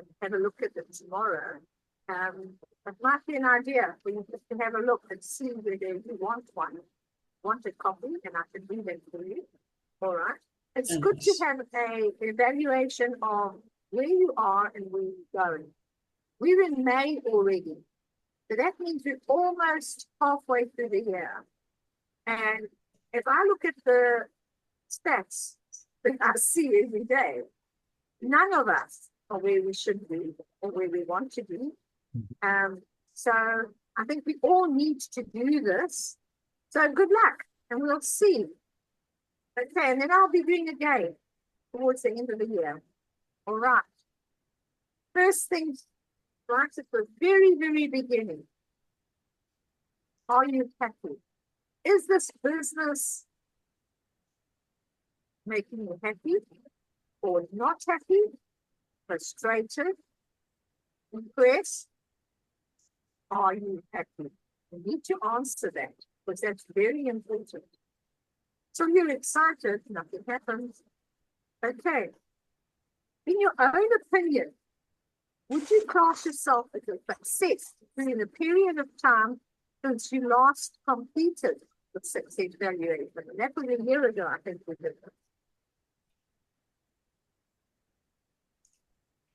and have a look at it tomorrow. It might be an idea for you just to have a look and see whether you want one, want a copy, and I can read it for you. All right. It's good to have an evaluation of where you are and where you're going. We're in May already. So that means we're almost halfway through the year. And if I look at the stats that I see every day, none of us are where we should be or where we want to be. So I think we all need to do this. So good luck, and we'll see. Okay, and then I'll be doing again towards the end of the year. All right. First things right at the very, very beginning. Are you happy? Is this business making you happy or not happy? Frustrated? Impressed? Are you happy? You need to answer that because that's very important. So you're excited, nothing happens. Okay. In your own opinion, would you class yourself as a success during the period of time since you last completed the success evaluation? And that was a year ago, I think we did that.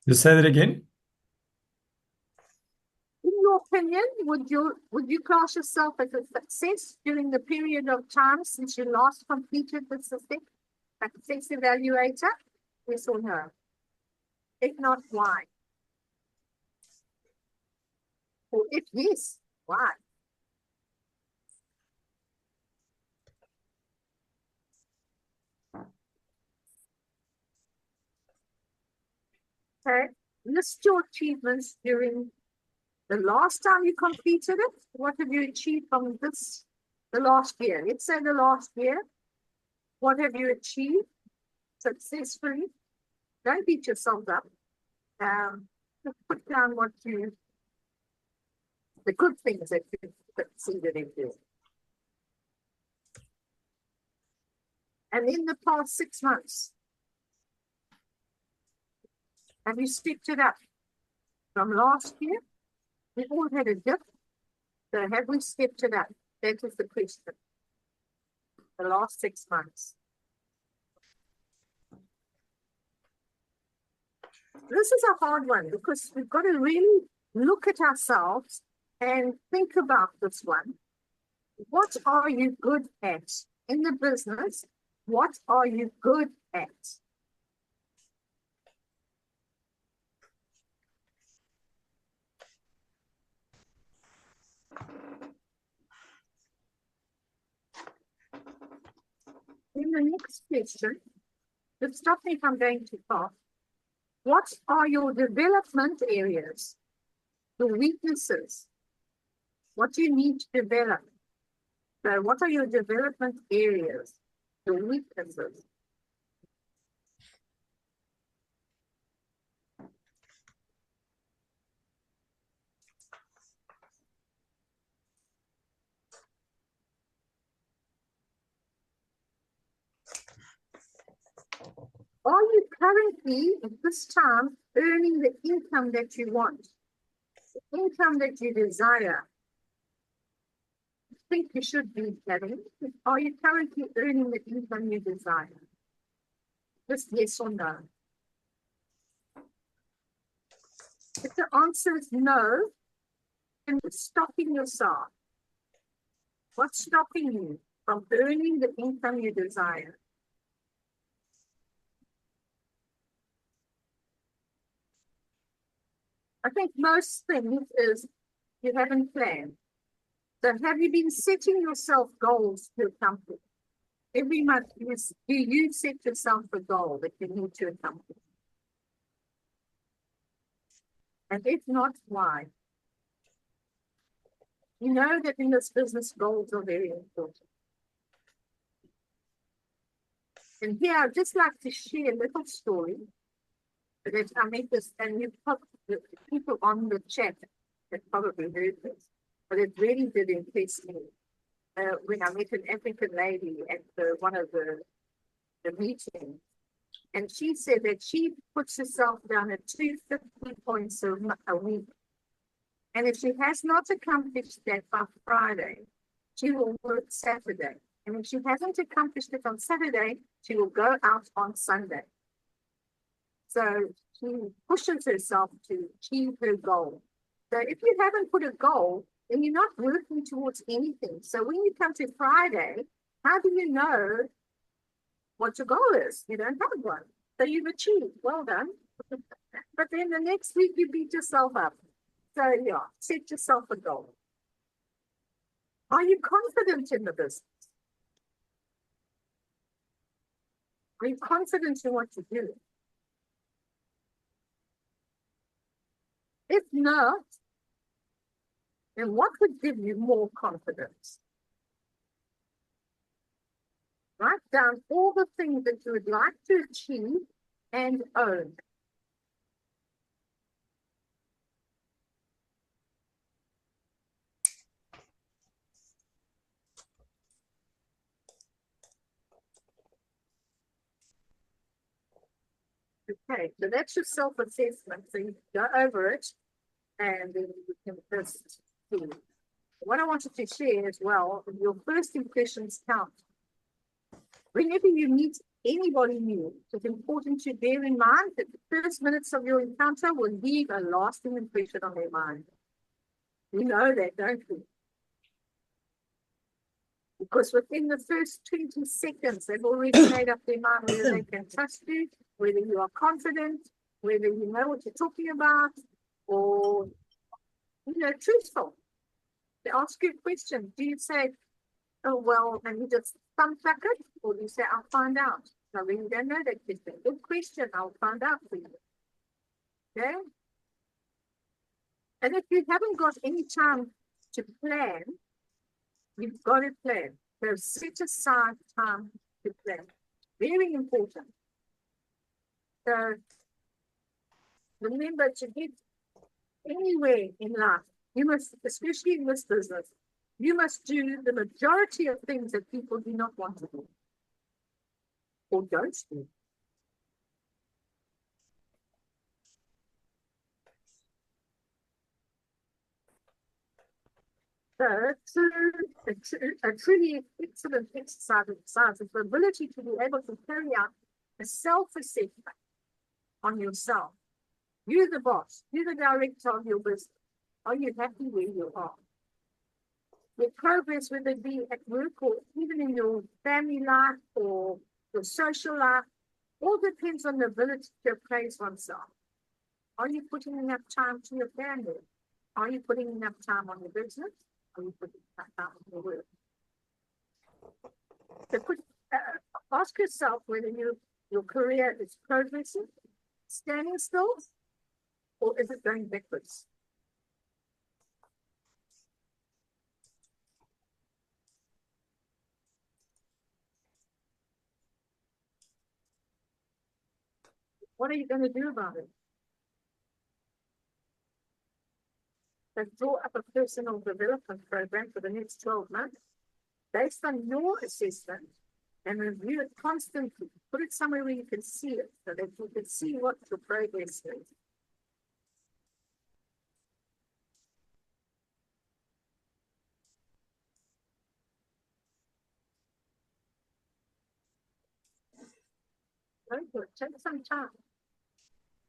Just say that again. In your opinion, would you class yourself as a success during the period of time since you last completed the success evaluator? Yes or no? If not, why? Or if yes, why? Okay, list your achievements during the last time you completed it. What have you achieved from the last year? Let's say the last year. What have you achieved successfully? Don't beat yourself up. Just put down the good things that you succeeded in doing. And in the past 6 months, have you stepped it up from last year? We've all had a dip. So have we stepped it up? That is the question. The last 6 months. This is a hard one because we've got to really look at ourselves and think about this one. What are you good at in the business? What are you good at? In the next question, just stop me if I'm going too far. What are your development areas? Your weaknesses? What do you need to develop? So what are your development areas? Your weaknesses? Are you currently at this time earning the income that you want? The income that you desire? I think you should be having. Are you currently earning the income you desire? Just yes or no. If the answer is no, then you're stopping yourself. What's stopping you from earning the income you desire? I think most things is you haven't planned. So have you been setting yourself goals to accomplish? Every month, do you set yourself a goal that you need to accomplish? And if not, why? You know that in this business, goals are very important. And here, I'd just like to share a little story that I made this, and you put the people on the chat that probably heard this, but it really did impress me. When I met an African lady at one of the meetings, And she said that she puts herself down at 250 points a week. And if she has not accomplished that by Friday, she will work Saturday. And if she hasn't accomplished it on Saturday, she will go out on Sunday. So she pushes herself to achieve her goal. So if you haven't put a goal, then you're not working towards anything. So when you come to Friday, how do you know what your goal is? You don't have one. So you've achieved. Well done. But then the next week you beat yourself up. So yeah, set yourself a goal. Are you confident in the business? Are you confident in what you do? If not, then what would give you more confidence? Write down all the things that you would like to achieve and own. Okay, so that's your self-assessment. So you go over it and then you can just see. What I wanted to share as well, your first impressions count. Whenever you meet anybody new, it's important to bear in mind that the first minutes of your encounter will leave a lasting impression on their mind. You know that, don't you? Because within the first 20 seconds, they've already made up their mind whether they can trust you, whether you are confident, whether you know what you're talking about, or, truthful. They ask you a question. Do you say, oh, well, and you just thumb chuck it, or do you say, I'll find out? I really don't know that question. Good question. I'll find out for you. Okay? And if you haven't got any time to plan, you've got to plan. So set aside time to plan. Very important. So remember, to get anywhere in life, you must, especially in this business, you must do the majority of things that people do not want to do or don't do. So a truly excellent exercise is the ability to be able to carry out a self-assessment on yourself. You're the boss. You're the director of your business. Are you happy where you are? Your progress, whether it be at work or even in your family life or your social life, all depends on the ability to appraise oneself. Are you putting enough time to your family? Are you putting enough time on your business? Are you putting enough time on your work? So ask yourself whether your career is progressing, standing still, or is it going backwards? What are you going to do about it? So draw up a personal development program for the next 12 months based on your assessment and review it constantly. Put it somewhere where you can see it so that you can see what your progress is. Take some time.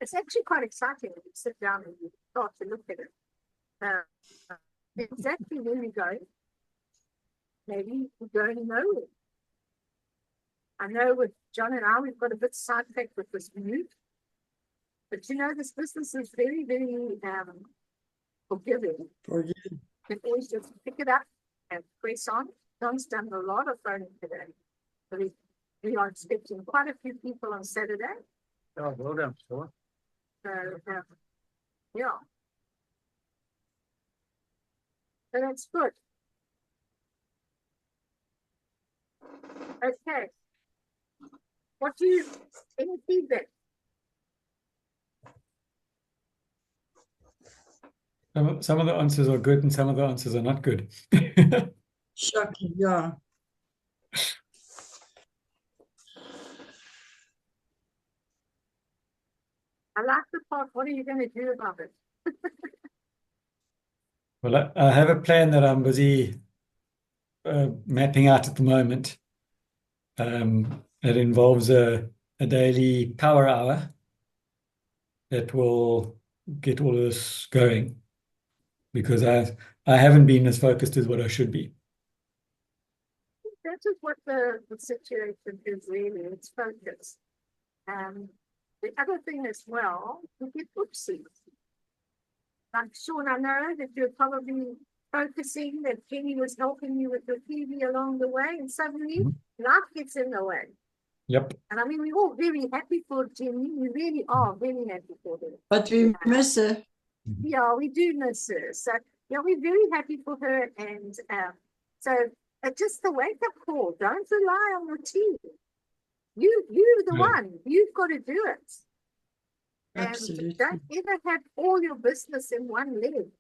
It's actually quite exciting when you sit down and you start to look at it. Exactly where you're going. Maybe you're going nowhere. I know with John and I, we've got a bit sidetracked with this mute. But this business is very, very forgiving. You can always just pick it up and press on. John's done a lot of phoning today. So we are expecting quite a few people on Saturday. Oh, well done, sure. So, yeah. So that's good. Okay. Any feedback? Some of the answers are good and some of the answers are not good. Shocking, yeah. I like the part, what are you going to do about it? Well, I have a plan that I'm busy mapping out at the moment. It involves a daily power hour that will get all of this going because I haven't been as focused as what I should be. That is what the situation is really, it's focus. The other thing as well, we get oopsies. Like Sean, I know that you're probably focusing, that Jenny was helping you with your TV along the way, and suddenly life gets in the way. Yep. And I mean, we're all very happy for Jenny. We really are very happy for her. But we miss her. Yeah, we do miss her. So, yeah, we're very happy for her. And so, just the wake up call. Don't rely on your team. You're the one. You've got to do it. Absolutely. And don't ever have all your business in one leg.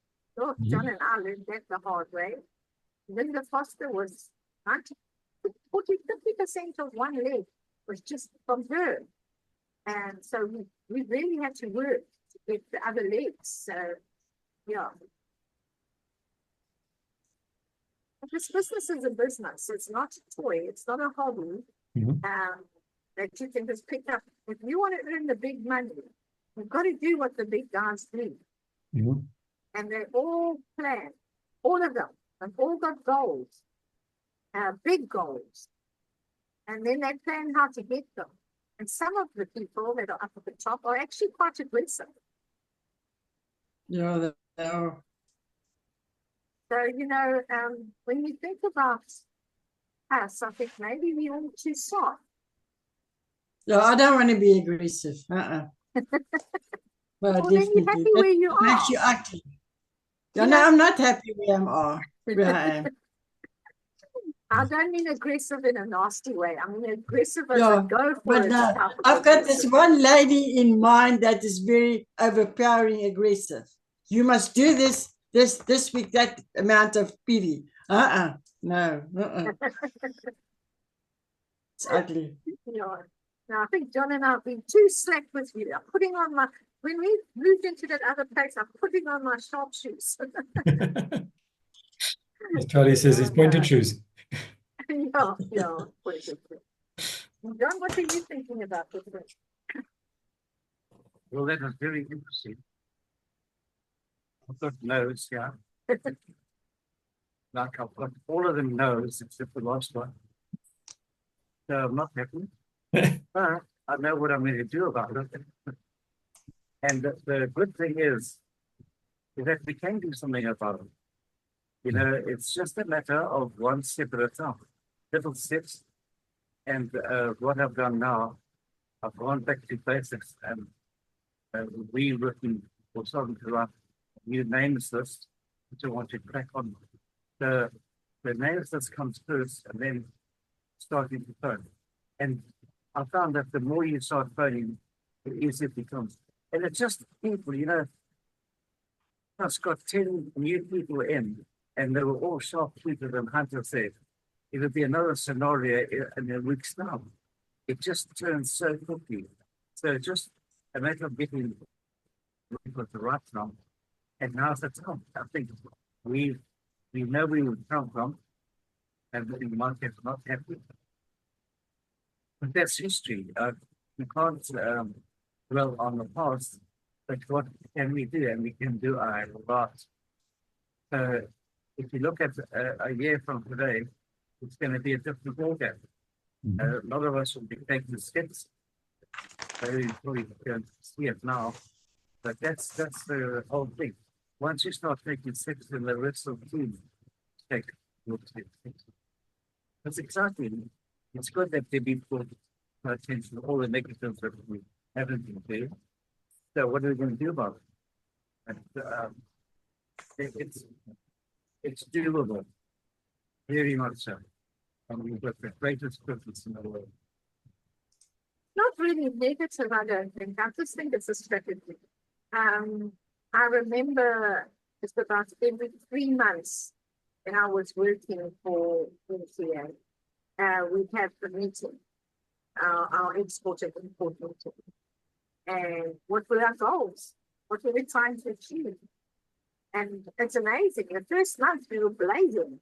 Oh, John and I learned that the hard way. Linda Foster was 40, 50% of one leg was just from her. And so we really had to work to get the other legs. So, yeah. But this business is a business. It's not a toy. It's not a hobby that you can just pick up. If you want to earn the big money, you've got to do what the big guys do. And they all plan, all of them, and all got goals, big goals. And then they plan how to get them. And some of the people that are up at the top are actually quite aggressive. Yeah, they are. So, you know, when you think about us, I think maybe we're all too soft. Yeah, I don't want to be aggressive. Well, Well, then you're happy where you are. Makes you ugly. Yeah, no, I'm not happy where I am. I don't mean aggressive in a nasty way. I mean aggressive as Yeah, a go for but it. no, I've got this one lady in mind that is very overpowering aggressive. You must do this week, that amount of PD. No. It's ugly. Yeah. Now, I think John and I have been too slack with you. I'm putting on my, when we moved into that other place, I'm putting on my sharp shoes. As Charlie says, his pointed shoes. Yeah, pointed shoes. John, what are you thinking about this? Well, that was very interesting. I've got no's, yeah. Like I've got all of them no's except the last one. So I'm not happy. But I know what I'm going to do about it. And the good thing is that we can do something about it. You know, it's just a matter of one step at a time, little steps. And what I've done now, I've gone back to basics and rewritten or starting to write new names list, which I want to crack on. The names list comes first and then starting to phone. And I found that the more you start phoning, the easier it becomes. And it's just people, you know, I've got 10 new people in, and they were all sharp people, and Hunter said, it would be another scenario in a week's time. It just turns so quickly. So just a matter of getting people at the right time. And now's the time. I think we know where we come from, and the market is not happy. But that's history. We can't dwell on the past, but what can we do? And we can do a lot. If you look at a year from today, it's going to be a different ballgame. A lot of us will be taking steps. You probably can't see it now, but that's the whole thing. Once you start taking steps, then the rest of the team take steps. That's exciting. It's good that they be put attention to all the negatives that we haven't been doing. So what are we going to do about it? And, it's doable, very much so. And we've got the greatest purpose in the world. Not really negative, I don't think. I just think it's a strategy. I remember just about every 3 months when I was working for NCA, we'd have the meeting, our export and import meeting. and what were our goals? What were we trying to achieve? And it's amazing. The first month we were blazing.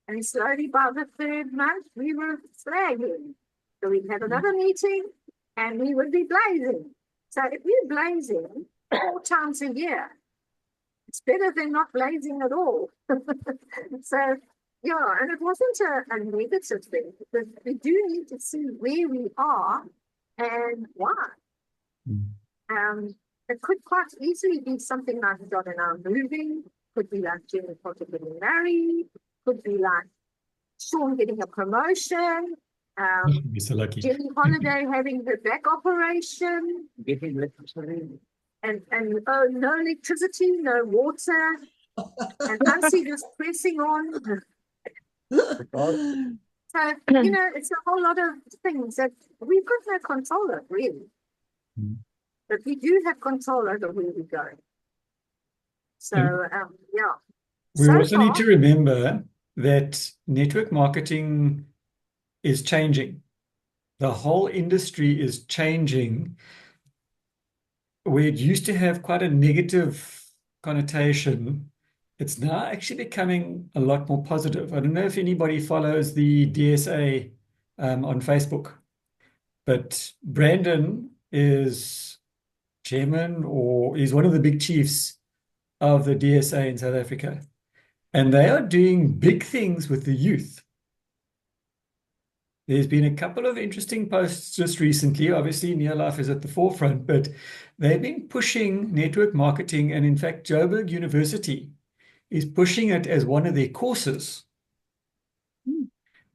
And slowly by the third month, we were flagging. So we'd have another meeting and we would be blazing. So if we're blazing 4 times a year, it's better than not blazing at all. So, yeah, and it wasn't a negative thing, because we do need to see where we are and why. It could quite easily be something like John and I moving, could be like Jim Potter getting married, could be like Sean getting a promotion, You'd be so lucky. Jenny Holiday having her back operation, Getting electricity. and oh, no electricity, no water, and Nancy just pressing on. So, it's a whole lot of things that we've got no control of, really. Mm. But we do have control over where we go. So, yeah. We So also need far, to remember that network marketing is changing. The whole industry is changing. Where it used to have quite a negative connotation, it's now actually becoming a lot more positive. I don't know if anybody follows the DSA on Facebook, but Brandon is chairman, or he's one of the big chiefs of the DSA in South Africa. And they are doing big things with the youth. There's been a couple of interesting posts just recently. Obviously, Neolife is at the forefront, but they've been pushing network marketing. And in fact, Joburg University is pushing it as one of their courses.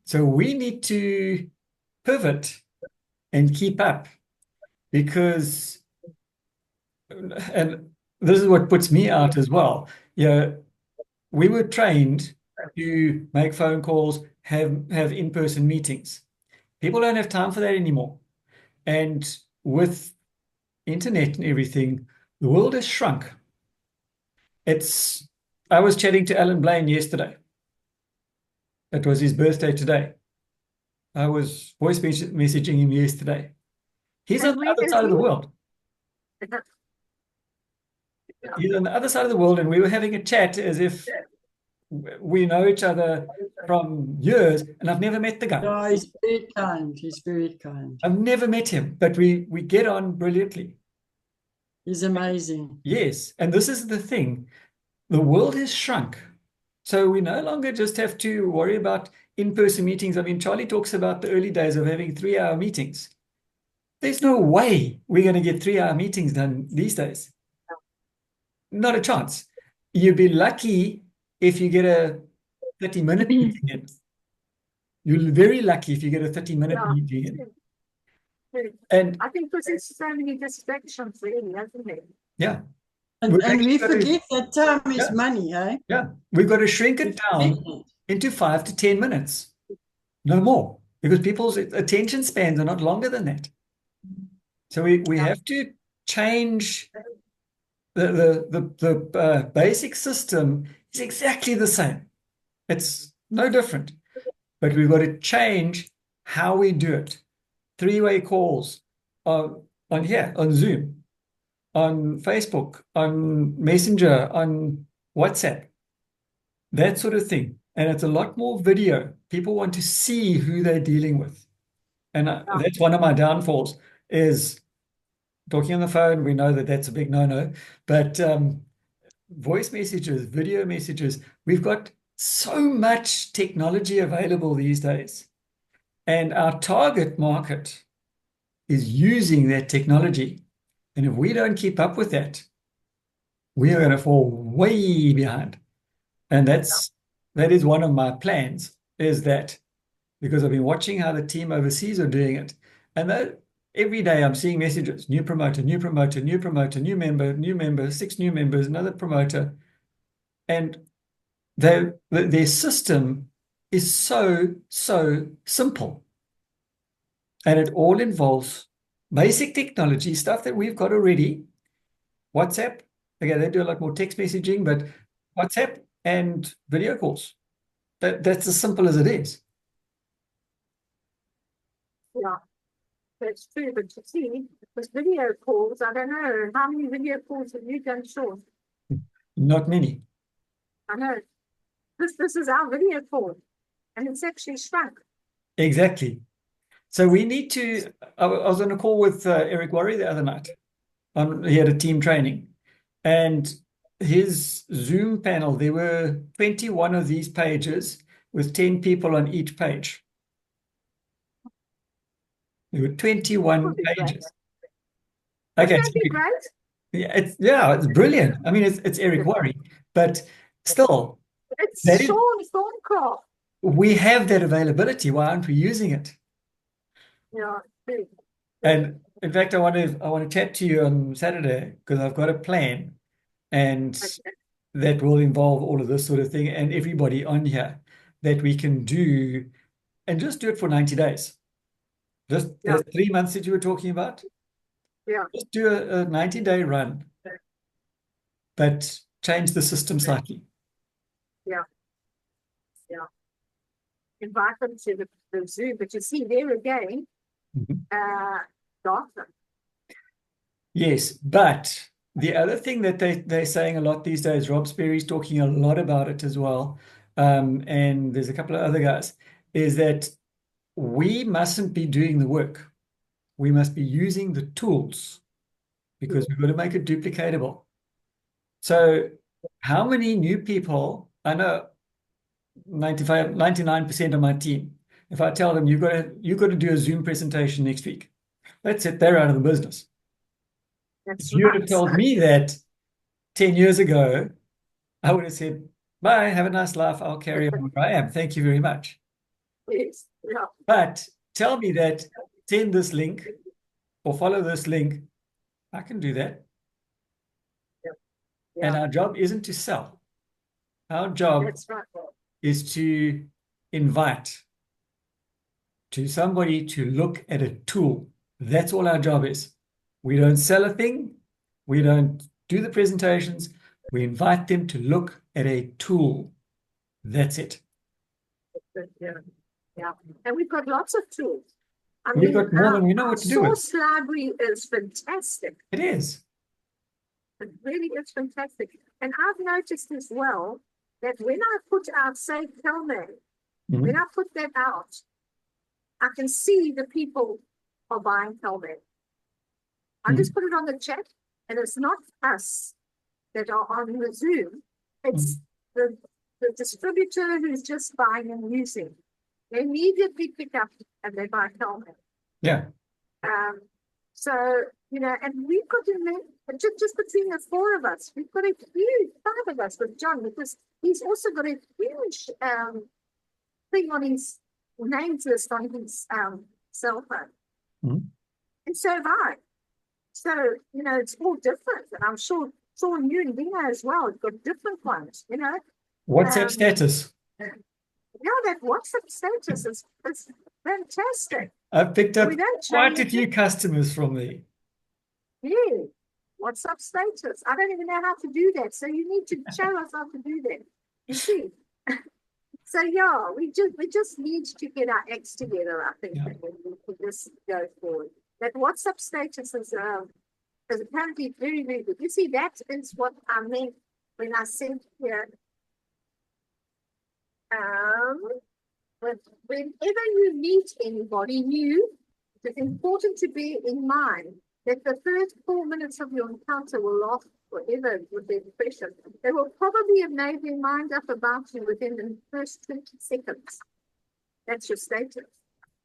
So we need to pivot and keep up, because, and this is what puts me out as well. We were trained to make phone calls, have in-person meetings. People don't have time for that anymore. And with internet and everything, the world has shrunk. I was chatting to Alan Blaine yesterday. It was his birthday today. I was voice messaging him yesterday. He's And on the where other is side of the he? world. He's on the other side of the world, and we were having a chat as if we know each other from years, and I've never met the guy. No, he's very kind. He's very kind. I've never met him, but we get on brilliantly. He's amazing. Yes, and this is the thing. The world has shrunk. So we no longer just have to worry about in-person meetings. I mean, Charlie talks about the early days of having 3-hour meetings. There's no way we're going to get 3-hour meetings done these days. Not a chance. You'd be lucky if you get a 30-minute meeting in. You're very lucky if you get a 30-minute Yeah. meeting in. True. And I think because there's so many distractions, really, hasn't it? yeah, And We've we actually got to- forget that time is Yeah. money, eh? yeah, we've got to shrink it down into 5 to 10 minutes, no more, because people's attention spans are not longer than that. So we have to change the basic system is exactly the same. It's no different, but we've got to change how we do it. 3-way calls on Zoom, on Facebook, on Messenger, on WhatsApp, that sort of thing. And it's a lot more video. People want to see who they're dealing with. And that's one of my downfalls, is talking on the phone. We know that that's a big no-no. But voice messages, video messages, we've got so much technology available these days. And our target market is using that technology. And if we don't keep up with that, we are going to fall way behind. And that is one of my plans, is that, because I've been watching how the team overseas are doing it. And every day I'm seeing messages: new promoter, new promoter, new promoter, new member, 6 new members, another promoter. And their system is so simple. And it all involves basic technology, stuff that we've got already. WhatsApp, again, they do a lot more text messaging, but WhatsApp and video calls. That's as simple as it is. Yeah. that's true, but you see, with video calls, I don't know, how many video calls have you done, Sean? Not many. I know. This is our video call, and it's actually shrunk. Exactly. So we need to. I was on a call with Eric Worry the other night. He had a team training, and his Zoom panel, there were 21 of these pages with 10 people on each page. There were 21 Would be great. pages. Wouldn't Okay, that be great? yeah, it's brilliant. I mean, it's Eric Worry, but still, It's that is- Sean Thorncroft. we have that availability. Why aren't we using it? Yeah, true. And in fact, I want to chat to you on Saturday because I've got a plan, and Okay. that will involve all of this sort of thing and everybody on here that we can do, and just do it for 90 days. Just Yeah. the 3 months that you were talking about. Yeah. Just do a 90-day run, but change the system slightly. Invite them to the Zoom, but you see there again, Mhm. Dartmouth. Yes, but the other thing that they're saying a lot these days, Rob Sperry's talking a lot about it as well, and there's a couple of other guys, is that we mustn't be doing the work. We must be using the tools because we've got to make it duplicatable. So how many new people, I know 99% of my team, if I tell them you've got to do a Zoom presentation next week, that's it, they're out of the business. That's If you would have right. told me that 10 years ago, I would have said, bye, have a nice life, I'll carry on where I am. Thank you very much. Yes, yeah, But tell me that, send this link or follow this link, I can do that. And yeah, our job isn't to sell. Our job that's right. is to invite to somebody to look at a tool. That's all our job is. We don't sell a thing. We don't do the presentations. We invite them to look at a tool. That's it. Yeah, yeah. And we've got lots of tools. I We've mean, got more than we know our what to do with. source library is fantastic. It is. It really is fantastic. And I've noticed as well that when I put out, say, Kelman, Mhm. when I put that out, I can see the people are buying Kelman. I just put it on the chat, and it's not us that are on the Zoom. It's the distributor who's just buying and using. They immediately pick up and they buy Kelman. Yeah. So, you know, and we've got just between the four of us, we've got a huge, 5 of us with John, because he's also got a huge thing on his names list on his cell phone. Mhm. And so have I. So, you know, it's all different. And I'm sure you and Dina as well have got different ones, you know. WhatsApp status. Yeah, that WhatsApp status is fantastic. I've picked up We don't quite a change few it. customers from there. Yeah. WhatsApp status. I don't even know how to do that. So you need to show us how to do that. You see. So yeah, we just need to get our acts together, I think, Yeah. and we can just go forward. That WhatsApp status is apparently very, very good. You see, that is what I meant when I said here. Whenever you meet anybody new, it's important to bear in mind that the first 4 minutes of your encounter will last forever with their impression. They will probably have made their mind up about you within the first 20 seconds. That's your status.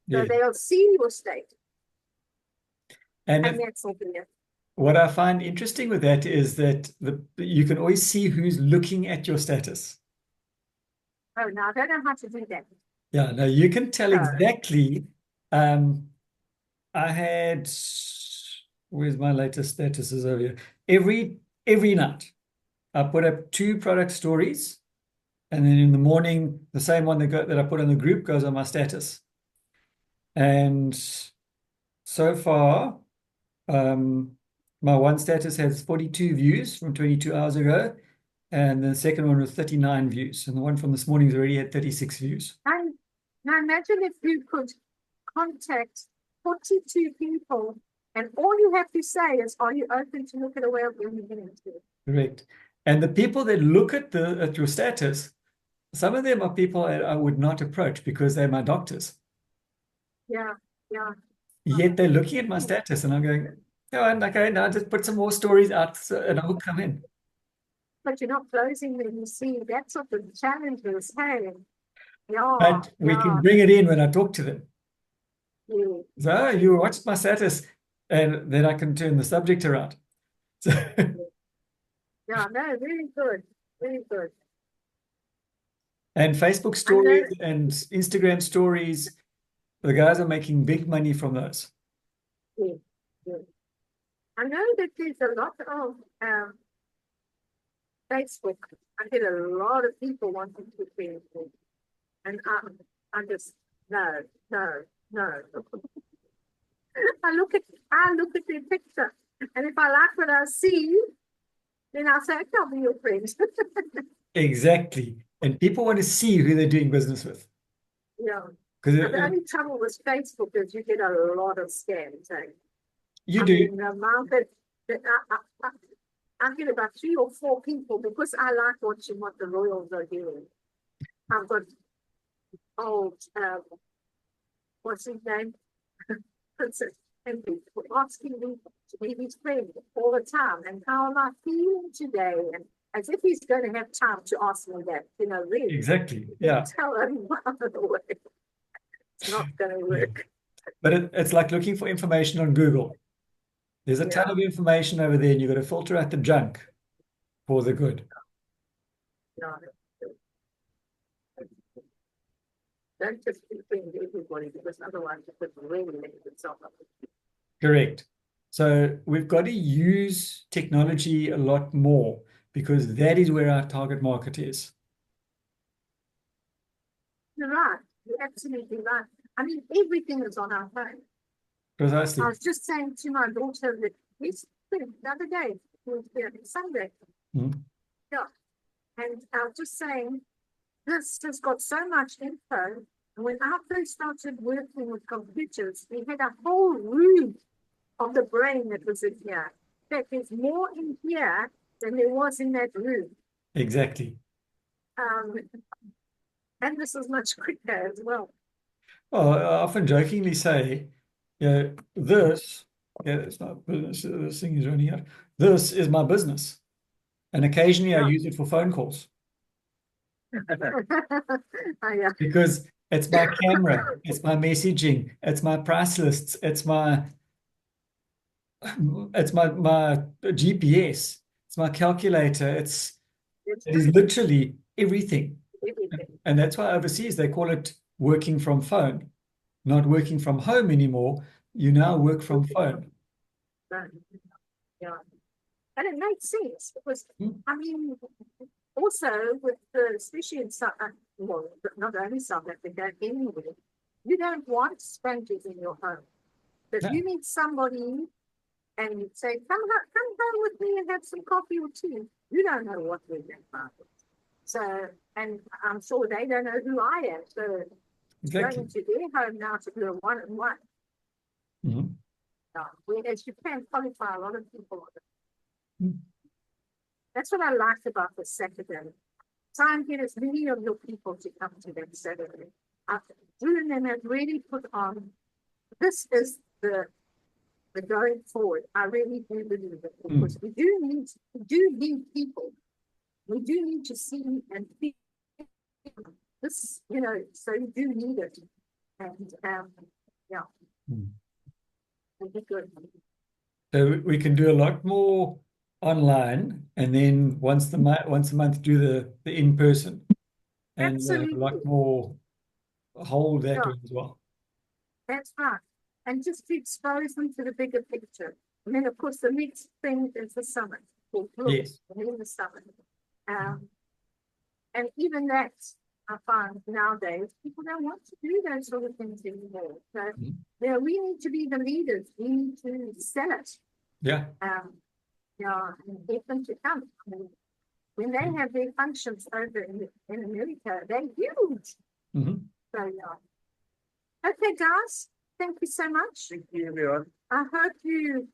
So Yeah. they'll see your state, And and that's all there. what I find interesting with that is that you can always see who's looking at your status. Oh, no, I don't know how to do that. Yeah, no, you can tell No. exactly. I had, where's my latest statuses over here? Every night, I put up 2 product stories, and then in the morning, the same one that I put on the group goes on my status. And so far, my one status has 42 views from 22 hours ago, and the second one was 39 views, and the one from this morning's already had 36 views. Now imagine if you could contact 42 people. And all you have to say is, are you open to look at a whale when you get into it? Correct. And the people that look at your status, some of them are people I would not approach because they're my doctors. Yeah, yeah. Yet they're looking at my status and I'm going, oh, and okay, now just put some more stories out and I'll come in. But you're not closing them, you see. That's what the challenge is. Hey, yeah, But we yeah, can bring it in when I talk to them. yeah. So, oh, you watched my status, and then I can turn the subject around. So, Yeah, no, very good, very good. and Facebook I know, stories and Instagram stories, the guys are making big money from those. yeah, yeah. I know that there's a lot of Facebook. I get a lot of people wanting to be with me. And I just, no, no, no. I look at their picture, and if I like what I see, then I'll say, I'll be your friend. Exactly. And people want to see who they're doing business with. Yeah. Because The only trouble with Facebook is you get a lot of scams. Eh? you I do. mean, the amount that I get about 3 or 4 people because I like watching what the royals are doing. I've got old, what's his name? Princess Henry asking me to be his friend all the time. And how am I feeling today? And as if he's going to have time to ask me that, really. Exactly. Yeah. Tell him, by the way, it's not going to work. But it's like looking for information on Google. There's a ton of information over there, and you've got to filter out the junk for the good. No. Don't just defend everybody because otherwise you could really mess yourself up. Correct. So we've got to use technology a lot more because that is where our target market is. You're right. You're absolutely right. I mean, everything is on our phone. Precisely. I was just saying to my daughter that the other day, it was Sunday. Mhm. Yeah. And I was just saying, this has got so much info. And when I first started working with computers, we had a whole room of the brain that was in here. In fact, there's more in here than there was in that room. Exactly. And this is much quicker as well. Well, I often jokingly say, this, it's not business, this thing is running out. This is my business. And occasionally I use it for phone calls Oh, yeah. because it's my camera, it's my messaging, it's my price lists, it's my GPS, it's my calculator, it is literally everything. And that's why overseas they call it working from phone, not working from home anymore. You now work from phone. Yeah. And it makes sense because, Hmm. I mean, also with especially in well, not only South Africa, anywhere, you don't want strangers in your home. But No. you need somebody and you say, come home with me and have some coffee or tea. You don't know what we're doing. So, and I'm sure they don't know who I am. So Exactly. going to their home now to do a one-on-one. Mhm. Whereas you can qualify a lot of people on it. Mm. That's what I liked about the Saturday. Try and get as many of your people to come to that Saturday. Drew and them have really put on, this is the going forward. I really do believe it because we do need people. We do need to see and feel this, so you do need it. And yeah. It'll be good. So we can do a lot more online, and then once a month do the in person, and a lot Absolutely. more hold that Yeah. way as well. That's right. And just to expose them to the bigger picture. And then, of course, the next thing is the summit. Yes. And then the summit. And even that, I find nowadays, people don't want to do those sort of things anymore. So, we need to be the leaders. We need to sell it. Yeah. And get them to come. I mean, when they have their functions over in America, they're huge. Mhm. So, yeah. Okay, guys. thank you so much. Thank you, everyone. I hope you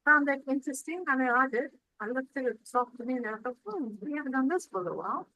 found that interesting. I know I did. I looked at it this afternoon and I thought, we haven't done this for a while.